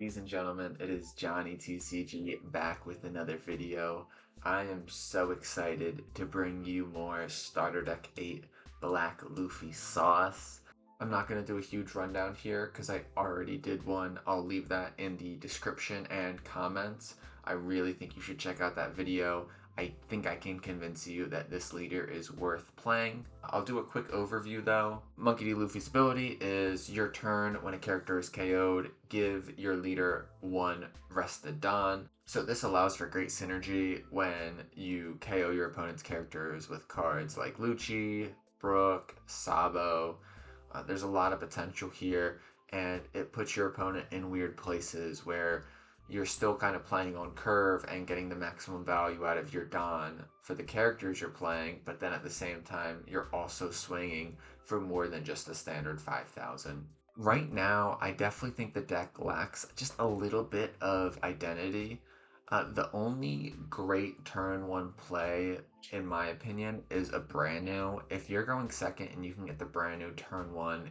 Ladies and gentlemen, it is Johnny TCG back with another video. I am so excited to bring you more Starter Deck 8 Black Luffy sauce. I'm not going to do a huge rundown here because I already did one. I'll leave that in the description and comments. I really think you should check out that video. I think I can convince you that this leader is worth playing. I'll do a quick overview though. Monkey D. Luffy's ability is your turn when a character is KO'd, give your leader one Rested Dawn. So this allows for great synergy when you KO your opponent's characters with cards like Lucci, Brook, Sabo. There's a lot of potential here, and it puts your opponent in weird places where you're still kind of playing on curve and getting the maximum value out of your Dawn for the characters you're playing, but then at the same time, you're also swinging for more than just a standard 5,000. Right now, I definitely think the deck lacks just a little bit of identity. The only great turn one play, in my opinion, is a brand new. If you're going second and you can get the brand new turn one,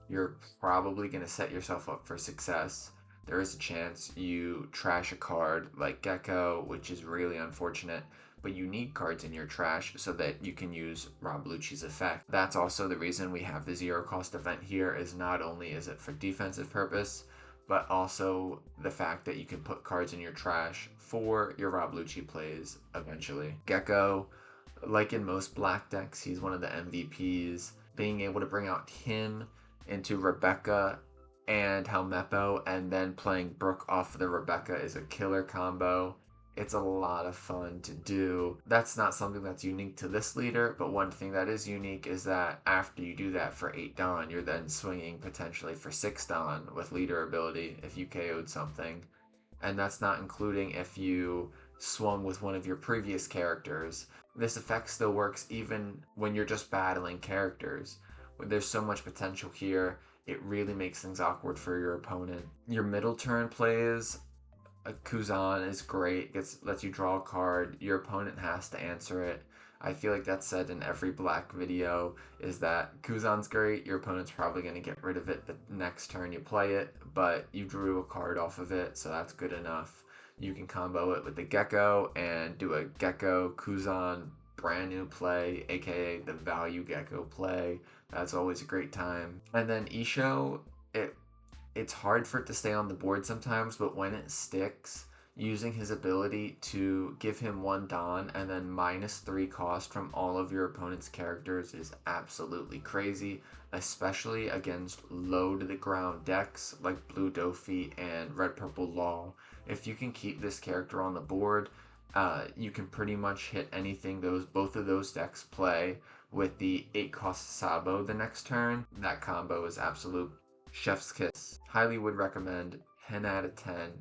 you're probably going to set yourself up for success. There is a chance you trash a card like Gecko, which is really unfortunate, but you need cards in your trash so that you can use Rob Lucci's effect. That's also the reason we have the zero cost event here, is not only is it for defensive purpose, but also the fact that you can put cards in your trash for your Rob Lucci plays eventually. Gecko, like in most black decks, he's one of the MVPs. Being able to bring out him into Rebecca and Helmeppo and then playing Brook off of the Rebecca is a killer combo. It's a lot of fun to do. That's not something that's unique to this leader, but one thing that is unique is that after you do that for 8 Dawn, you're then swinging potentially for 6 Dawn with leader ability if you KO'd something. And that's not including if you swung with one of your previous characters. This effect still works even when you're just battling characters. There's so much potential here. It really makes things awkward for your opponent. Your middle turn plays, Kuzan is great, lets you draw a card. Your opponent has to answer it. I feel like that's said in every black video, is that Kuzan's great, your opponent's probably going to get rid of it the next turn you play it, but you drew a card off of it, so that's good enough. You can combo it with the Gecko and do a Gecko Kuzan brand new play, aka the value Gecko play. That's always a great time. And then Isho, it's hard for it to stay on the board sometimes, but when it sticks, using his ability to give him 1 Dawn and then -3 cost from all of your opponent's characters is absolutely crazy, especially against low to the ground decks like Blue Dofi and Red Purple Law. If you can keep this character on the board, you can pretty much hit anything both of those decks play with the 8 cost Sabo the next turn. That combo is absolute chef's kiss. Highly would recommend. 10 out of 10.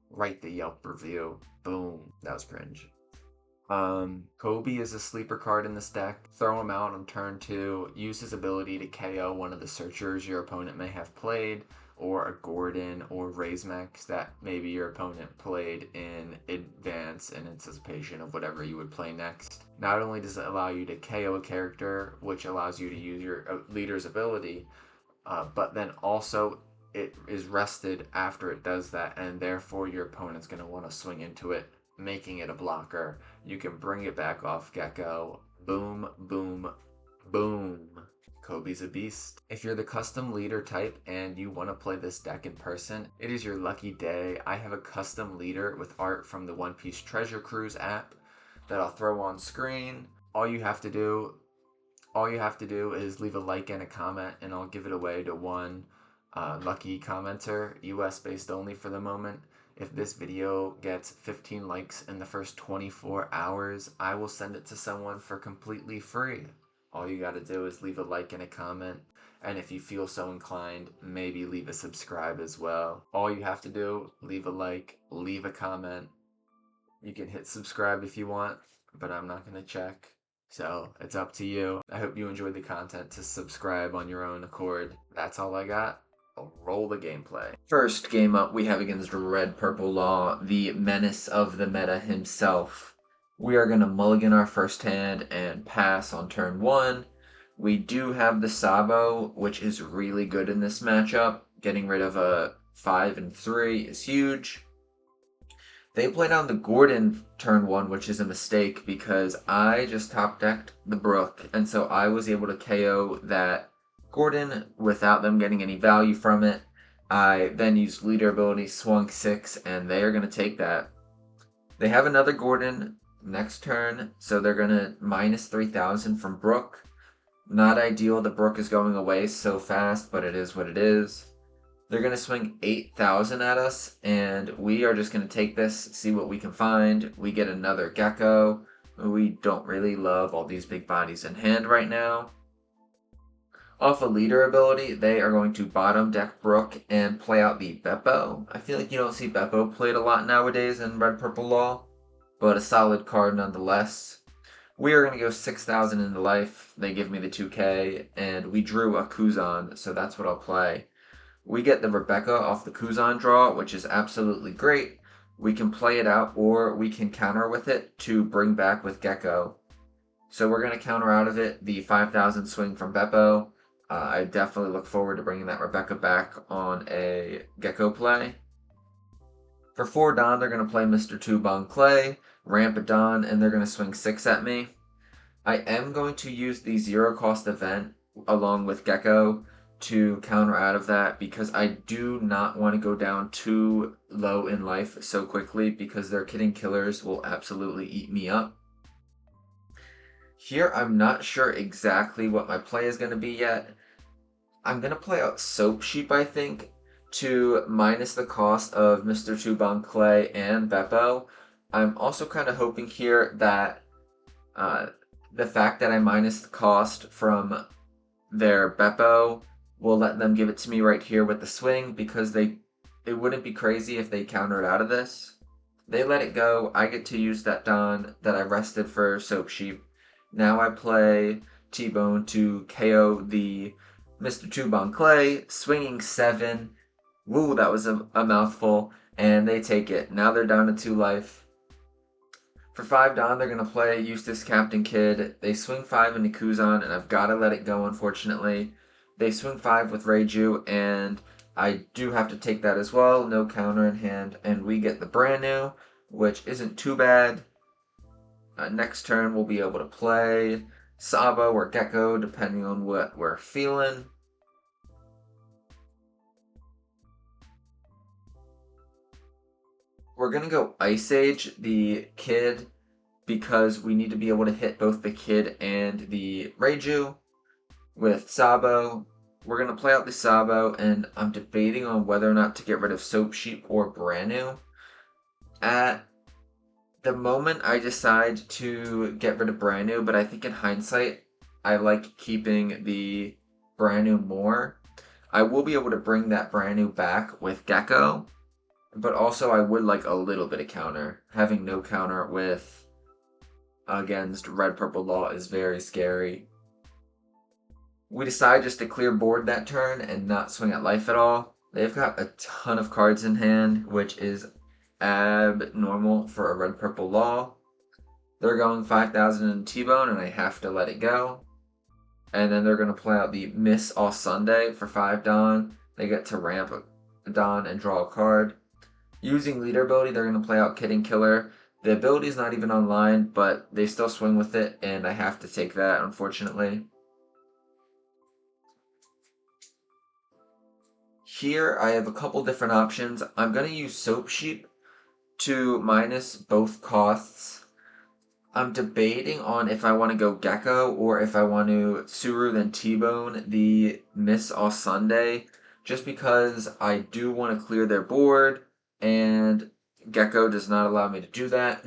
Write the Yelp review. Boom. That was cringe. Kobe is a sleeper card in this deck. Throw him out on turn 2. Use his ability to KO one of the searchers your opponent may have played, or a Gordon or Razemax that maybe your opponent played in advance in anticipation of whatever you would play next. Not only does it allow you to KO a character, which allows you to use your leader's ability, but then also it is rested after it does that, and therefore your opponent's going to want to swing into it, making it a blocker. You can bring it back off Gecko. Boom, boom, boom. Kobe's a beast. If you're the custom leader type and you want to play this deck in person, it is your lucky day. I have a custom leader with art from the One Piece Treasure Cruise app that I'll throw on screen. All you have to do is leave a like and a comment, and I'll give it away to one lucky commenter, US based only for the moment. If this video gets 15 likes in the first 24 hours, I will send it to someone for completely free. All you gotta do is leave a like and a comment, and if you feel so inclined, maybe leave a subscribe as well. All you have to do, leave a like, leave a comment. You can hit subscribe if you want, but I'm not gonna check. So it's up to you. I hope you enjoyed the content to subscribe on your own accord. That's all I got. I'll roll the gameplay. First game up we have against Red Purple Law, the menace of the meta himself. We are going to mulligan our first hand and pass on turn 1. We do have the Sabo, which is really good in this matchup, getting rid of a 5 and 3 is huge. They play down the Gordon turn 1, which is a mistake because I just top decked the Brook, and so I was able to KO that Gordon without them getting any value from it. I then used Leader ability, swung 6, and they are going to take that. They have another Gordon next turn, so they're going to minus 3,000 from Brook. Not ideal, the Brook is going away so fast, but it is what it is. They're going to swing 8,000 at us, and we are just going to take this, see what we can find. We get another Gecko. We don't really love all these big bodies in hand right now. Off a Leader ability, they are going to bottom deck Brook and play out the Beppo. I feel like you don't see Beppo played a lot nowadays in Red Purple Law, but a solid card nonetheless. We are going to go 6,000 into life. They give me the 2k, and we drew a Kuzan, so that's what I'll play. We get the Rebecca off the Kuzan draw, which is absolutely great. We can play it out, or we can counter with it to bring back with Gecko. So we're going to counter out of it the 5,000 swing from Beppo. I definitely look forward to bringing that Rebecca back on a Gecko play. For 4 Don, they're going to play Mr. 2 Bon Clay, ramp a Don, and they're going to swing 6 at me. I am going to use the 0 cost event along with Gecko to counter out of that because I do not want to go down too low in life so quickly because their Kidding Killers will absolutely eat me up. Here, I'm not sure exactly what my play is going to be yet. I'm going to play out Soap Sheep, I think, to minus the cost of Mr. 2 Bon Clay and Beppo. I'm also kind of hoping here that the fact that I minus the cost from their Beppo will let them give it to me right here with the swing because it wouldn't be crazy if they countered out of this. They let it go. I get to use that Don that I rested for Soap Sheep. Now I play T-Bone to KO the Mr. 2 Bon Clay, swinging 7. Woo, that was a mouthful, and they take it. Now they're down to 2 life. For 5 Don, they're going to play Eustace Captain Kidd. They swing 5 into Kuzan, and I've got to let it go, unfortunately. They swing 5 with Reiju, and I do have to take that as well. No counter in hand, and we get the brand new, which isn't too bad. Next turn, we'll be able to play Sabo or Gecko, depending on what we're feeling. We're going to go Ice Age the Kid because we need to be able to hit both the Kid and the Reiju. With Sabo, we're going to play out the Sabo, and I'm debating on whether or not to get rid of Soap Sheep or Brand New. At the moment, I decide to get rid of Brand New, but I think in hindsight, I like keeping the Brand New more. I will be able to bring that Brand New back with Gecko, but also I would like a little bit of counter. Having no counter against Red Purple Law is very scary. We decide just to clear board that turn and not swing at life at all. They've got a ton of cards in hand, which is abnormal for a Red Purple Law. They're going 5,000 in T-Bone, and I have to let it go. And then they're going to play out the Miss All Sunday for 5 Don. They get to ramp a Don and draw a card. Using Leader ability, they're going to play out Kidding Killer. The ability is not even online, but they still swing with it, and I have to take that, unfortunately. Here, I have a couple different options. I'm going to use Soap Sheep to minus both costs. I'm debating on if I want to go Gecko or if I want to Suru then T-Bone the Miss All Sunday, just because I do want to clear their board, and Gecko does not allow me to do that.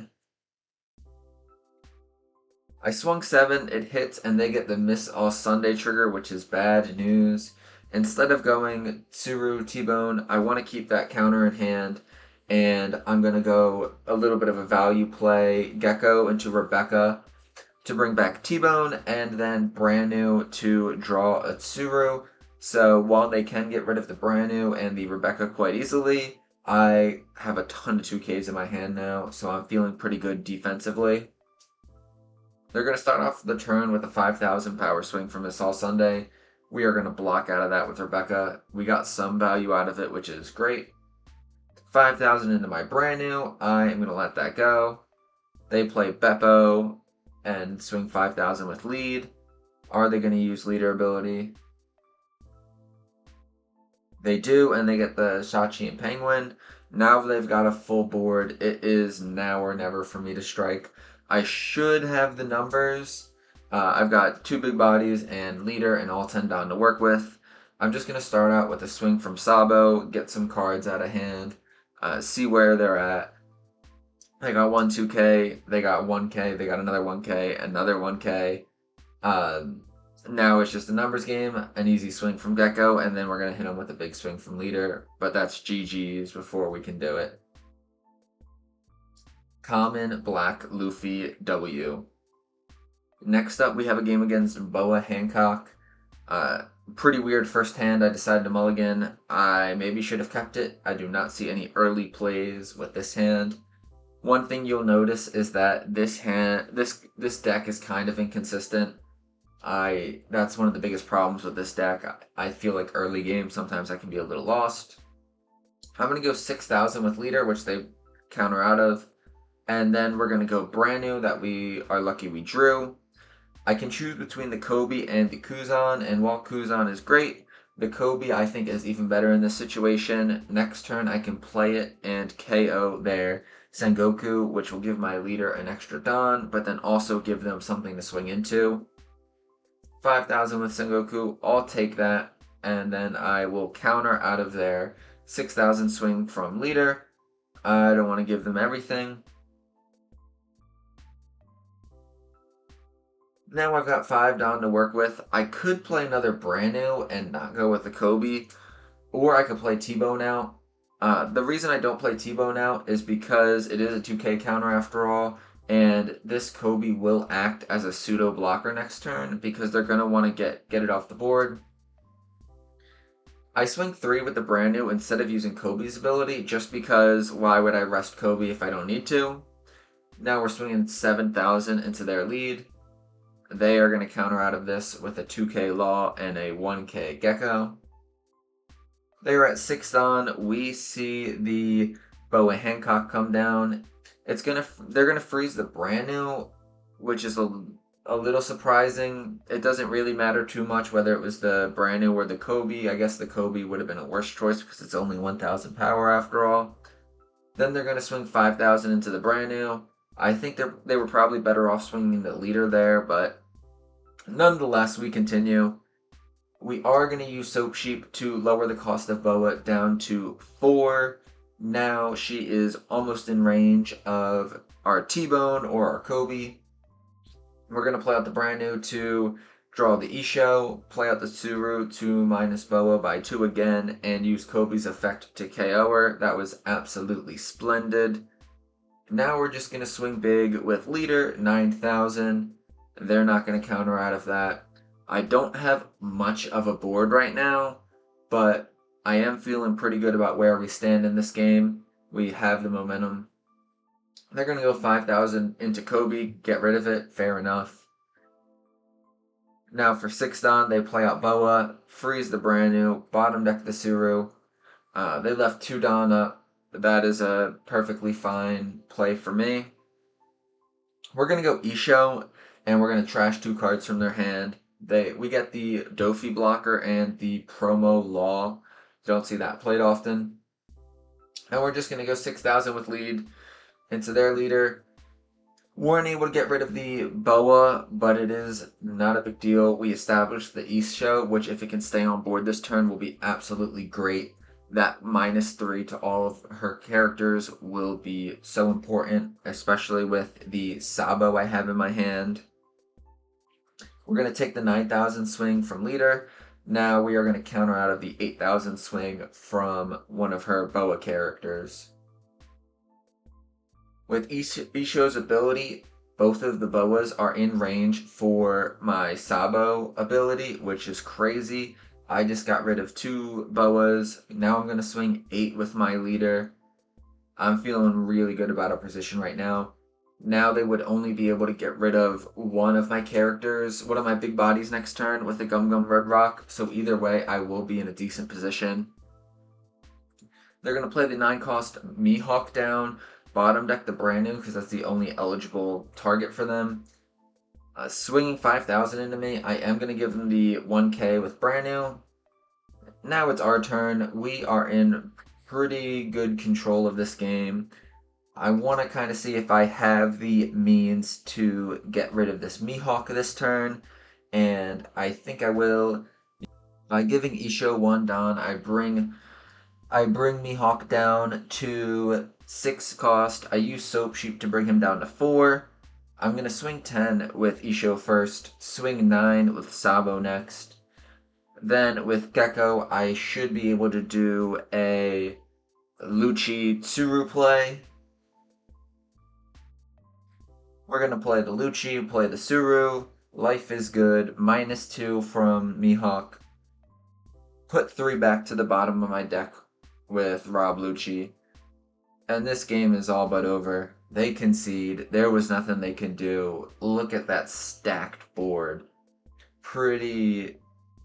I swung 7, it hits, and they get the Miss All Sunday trigger, which is bad news. Instead of going Suru, T-Bone, I want to keep that counter in hand, and I'm going to go a little bit of a value play, Gecko into Rebecca to bring back T-Bone, and then Brand New to draw a Suru. So while they can get rid of the Brand New and the Rebecca quite easily, I have a ton of 2Ks in my hand now, so I'm feeling pretty good defensively. They're going to start off the turn with a 5,000 power swing from Miss All Sunday. We are going to block out of that with Rebecca. We got some value out of it, which is great. 5,000 into my brand new. I am going to let that go. They play Beppo and swing 5,000 with lead. Are they going to use leader ability? They do, and they get the Shachi and Penguin. Now they've got a full board. It is now or never for me to strike. I should have the numbers. I've got 2 big bodies and leader and all 10 down to work with. I'm just going to start out with a swing from Sabo, get some cards out of hand, see where they're at. They got 2K, they got 1K, they got another 1K, another 1K. Now it's just a numbers game, an easy swing from Gecko, and then we're going to hit him with a big swing from Leader, but that's GG's before we can do it. Common Black Luffy W. Next up, we have a game against Boa Hancock. Pretty weird first hand. I decided to mulligan. I maybe should have kept it. I do not see any early plays with this hand. One thing you'll notice is that this deck is kind of inconsistent. That's one of the biggest problems with this deck. I feel like early game, sometimes I can be a little lost. I'm going to go 6,000 with Leader, which they counter out of. And then we're going to go brand new that we are lucky we drew. I can choose between the Kobe and the Kuzan, and while Kuzan is great, the Kobe I think is even better in this situation. Next turn I can play it and KO their Sengoku, which will give my Leader an extra Don, but then also give them something to swing into. 5,000 with Sengoku, I'll take that, and then I will counter out of their 6,000 swing from Leader. I don't want to give them everything. Now I've got 5 down to work with. I could play another brand new and not go with the Kobe, or I could play T-Bone out. The reason I don't play T-Bone out is because it is a 2K counter after all, and this Kobe will act as a pseudo blocker next turn because they're going to want to get it off the board. I swing 3 with the brand new instead of using Kobe's ability just because why would I rest Kobe if I don't need to? Now we're swinging 7,000 into their lead. They are going to counter out of this with a 2K Law and a 1K Gecko. They are at 6 on. We see the Boa Hancock come down. They're gonna freeze the brand new, which is a little surprising. It doesn't really matter too much whether it was the brand new or the Kobe. I guess the Kobe would have been a worse choice because it's only 1,000 power after all. Then they're gonna swing 5,000 into the brand new. I think they were probably better off swinging the Leader there, but nonetheless, we continue. We are going to use Soap Sheep to lower the cost of Boa down to 4. Now she is almost in range of our T-Bone or our Kobe. We're going to play out the brand new to draw the Isho, play out the Tsuru to minus Boa by 2 again, and use Kobe's effect to KO her. That was absolutely splendid. Now we're just going to swing big with Leader, 9,000. They're not going to counter out of that. I don't have much of a board right now, but I am feeling pretty good about where we stand in this game. We have the momentum. They're going to go 5,000 into Kobe, get rid of it, fair enough. Now for 6 Don, they play out Boa, freeze the brand new, bottom deck the Tsuru. They left 2 Don up. That is a perfectly fine play for me. We're going to go Isho, and we're going to trash 2 cards from their hand. We get the Dofi blocker and the promo Law. Don't see that played often. And we're just going to go 6,000 with lead into their Leader. Weren't able to get rid of the Boa, but it is not a big deal. We established the Isho, which if it can stay on board this turn will be absolutely great. That -3 to all of her characters will be so important, especially with the Sabo I have in my hand. We're going to take the 9,000 swing from Leader. Now we are going to counter out of the 8,000 swing from one of her Boa characters. With Isho's ability, both of the Boas are in range for my Sabo ability, which is crazy. I just got rid of 2 Boas. Now I'm going to swing 8 with my Leader. I'm feeling really good about our position right now. Now they would only be able to get rid of one of my characters, one of my big bodies next turn with the Gum Gum Red Rock, so either way I will be in a decent position. They're going to play the 9-cost Mihawk down, bottom deck the brand new because that's the only eligible target for them. Swinging 5,000 into me, I am going to give them the 1k with brand new. Now it's our turn. We are in pretty good control of this game. I want to kind of see if I have the means to get rid of this Mihawk this turn, and I think I will. By giving Isho 1 down, I bring Mihawk down to 6 cost. I use Soap Sheep to bring him down to 4. I'm going to swing 10 with Isho first, swing 9 with Sabo next. Then with Gecko, I should be able to do a Lucci Tsuru play. We're going to play the Lucci, play the Tsuru. Life is good. -2 from Mihawk. Put 3 back to the bottom of my deck with Rob Lucci. And this game is all but over. They concede. There was nothing they could do. Look at that stacked board. Pretty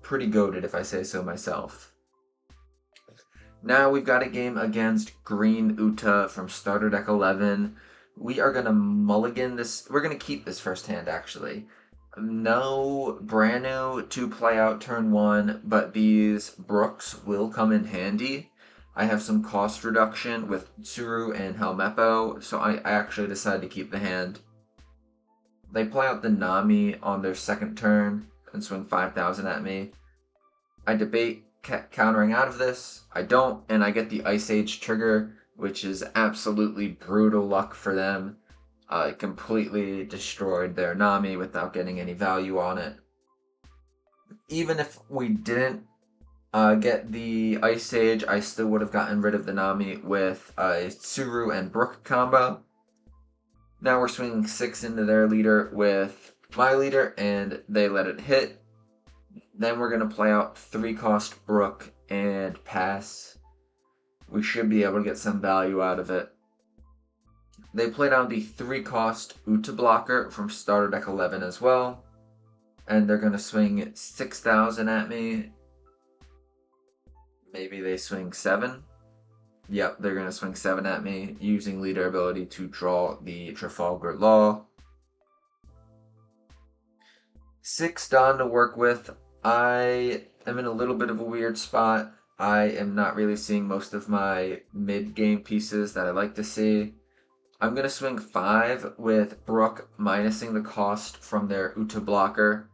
goated if I say so myself. Now we've got a game against Green Uta from Starter Deck 11. We are going to mulligan this. We're going to keep this first hand, actually. No brand new to play out turn 1, but these Brooks will come in handy. I have some cost reduction with Tsuru and Helmeppo, so I actually decided to keep the hand. They play out the Nami on their second turn and swing 5,000 at me. I debate countering out of this. I don't, and I get the Ice Age trigger, which is absolutely brutal luck for them. It completely destroyed their Nami without getting any value on it. Even if we didn't get the Ice Age, I still would have gotten rid of the Nami with Tsuru and Brook combo. Now we're swinging 6 into their leader with my leader, and they let it hit. Then we're going to play out 3-cost Brook and pass. We should be able to get some value out of it. They play down the 3-cost Uta blocker from Starter Deck 11 as well. And they're going to swing 6,000 at me. Maybe they swing 7. Yep, they're going to swing 7 at me, using leader ability to draw the Trafalgar Law. 6 Dawn to work with. I am in a little bit of a weird spot. I am not really seeing most of my mid-game pieces that I like to see. I'm going to swing 5 with Brook minusing the cost from their Uta blocker.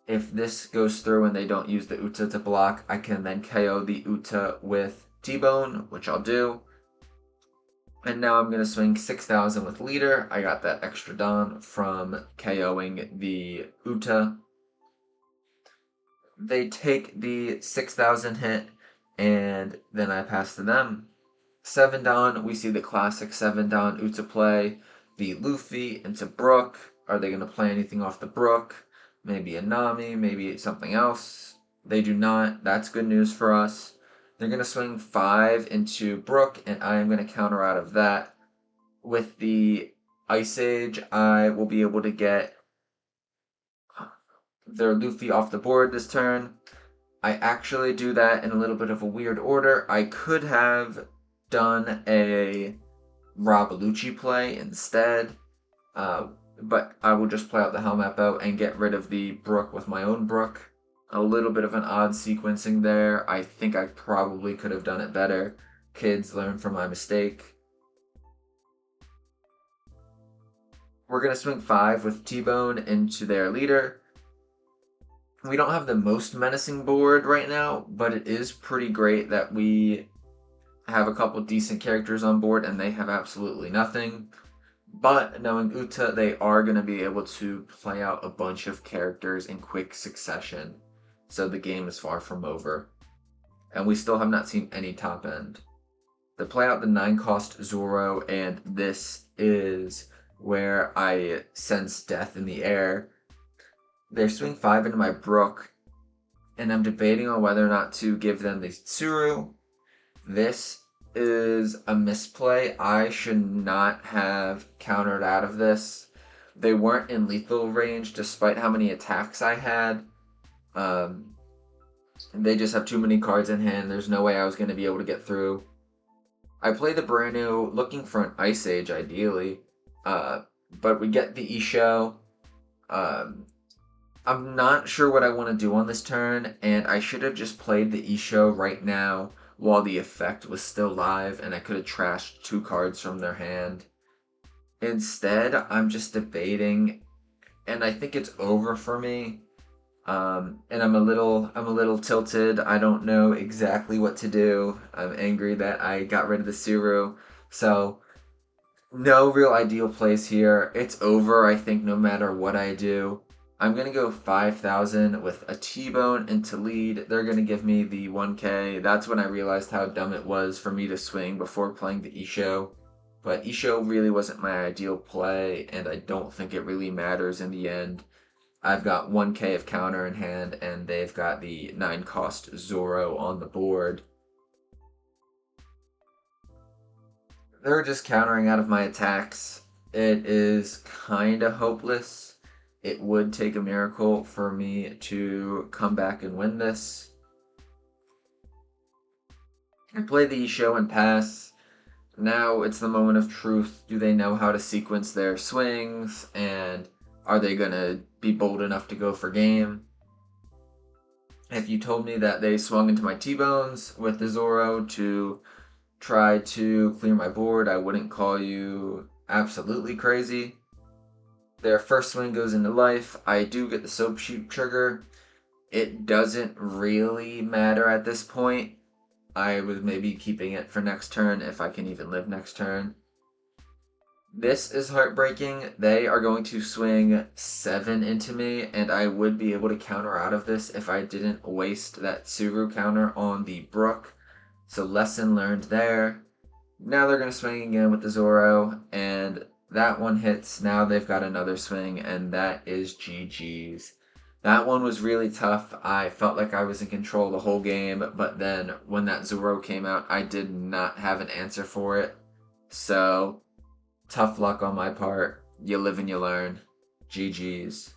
If this goes through and they don't use the Uta to block, I can then KO the Uta with T-Bone, which I'll do. And now I'm going to swing 6,000 with Leader. I got that extra Dawn from KOing the Uta. They take the 6,000 hit, and then I pass to them. 7 Dawn, we see the classic 7 Dawn Uta play. The Luffy into Brook. Are they going to play anything off the Brook? Maybe a Nami, maybe something else. They do not. That's good news for us. They're going to swing 5 into Brook, and I am going to counter out of that. With the Ice Age, I will be able to get their Luffy off the board this turn. I actually do that in a little bit of a weird order. I could have done a Rob Lucci play instead, but I will just play out the Helmeppo and get rid of the Brook with my own Brook. A little bit of an odd sequencing there. I think I probably could have done it better. Kids, learn from my mistake. We're going to swing 5 with T-Bone into their leader. We don't have the most menacing board right now, but it is pretty great that we have a couple decent characters on board and they have absolutely nothing. But knowing Uta, they are going to be able to play out a bunch of characters in quick succession. So the game is far from over. And we still have not seen any top end. They play out the 9-cost Zoro, and this is where I sense death in the air. They swing 5 into my Brook, and I'm debating on whether or not to give them the Tsuru. This is a misplay. I should not have countered out of this. They weren't in lethal range despite how many attacks I had. Um, they just have too many cards in hand. There's no way I was going to be able to get through. I played the brand new, looking for an Ice Age ideally, but we get the Isho. Um, I'm not sure what I want to do on this turn, and I should have just played the Isho right now while the effect was still live, and I could have trashed 2 cards from their hand. Instead, I'm just debating, and I think it's over for me. And I'm a little tilted. I don't know exactly what to do. I'm angry that I got rid of the Suru. So no real ideal place here. It's over, I think, no matter what I do. I'm going to go 5,000 with a T-Bone into lead. They're going to give me the 1K. That's when I realized how dumb it was for me to swing before playing the Isho. But Isho really wasn't my ideal play, and I don't think it really matters in the end. I've got 1K of counter in hand, and they've got the 9-cost Zoro on the board. They're just countering out of my attacks. It is kind of hopeless. It would take a miracle for me to come back and win this. I play the Isho and pass. Now it's the moment of truth. Do they know how to sequence their swings? And are they going to be bold enough to go for game? If you told me that they swung into my T-Bones with the Zoro to try to clear my board, I wouldn't call you absolutely crazy. Their first swing goes into life. I do get the Soap Shoot trigger. It doesn't really matter at this point. I was maybe keeping it for next turn if I can even live next turn. This is heartbreaking. They are going to swing 7 into me, and I would be able to counter out of this if I didn't waste that Suru counter on the Brook. So lesson learned there. Now they're going to swing again with the Zoro, and that one hits. Now they've got another swing, and that is GG's. That one was really tough. I felt like I was in control the whole game, but then when that Zoro came out, I did not have an answer for it. So tough luck on my part. You live and you learn. GG's.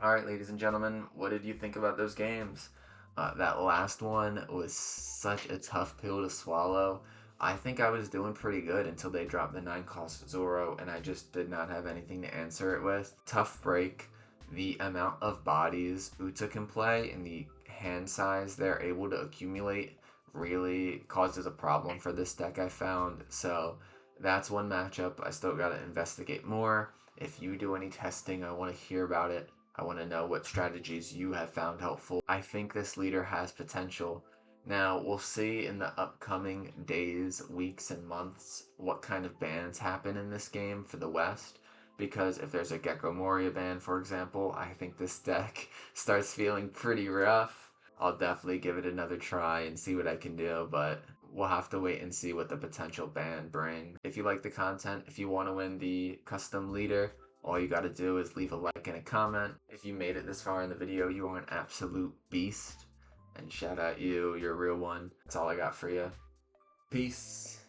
Alright, ladies and gentlemen, what did you think about those games? That last one was such a tough pill to swallow. I think I was doing pretty good until they dropped the 9-cost Zoro, and I just did not have anything to answer it with. Tough break. The amount of bodies Uta can play and the hand size they're able to accumulate really causes a problem for this deck, I found. So that's one matchup I still got to investigate more. If you do any testing, I want to hear about it. I want to know what strategies you have found helpful. I think this leader has potential. Now, we'll see in the upcoming days, weeks, and months what kind of bans happen in this game for the West. Because if there's a Gecko Moria ban, for example, I think this deck starts feeling pretty rough. I'll definitely give it another try and see what I can do, but we'll have to wait and see what the potential ban brings. If you like the content, if you want to win the custom leader, all you gotta do is leave a like and a comment. If you made it this far in the video, you are an absolute beast. And shout out you, you're a real one. That's all I got for you. Peace.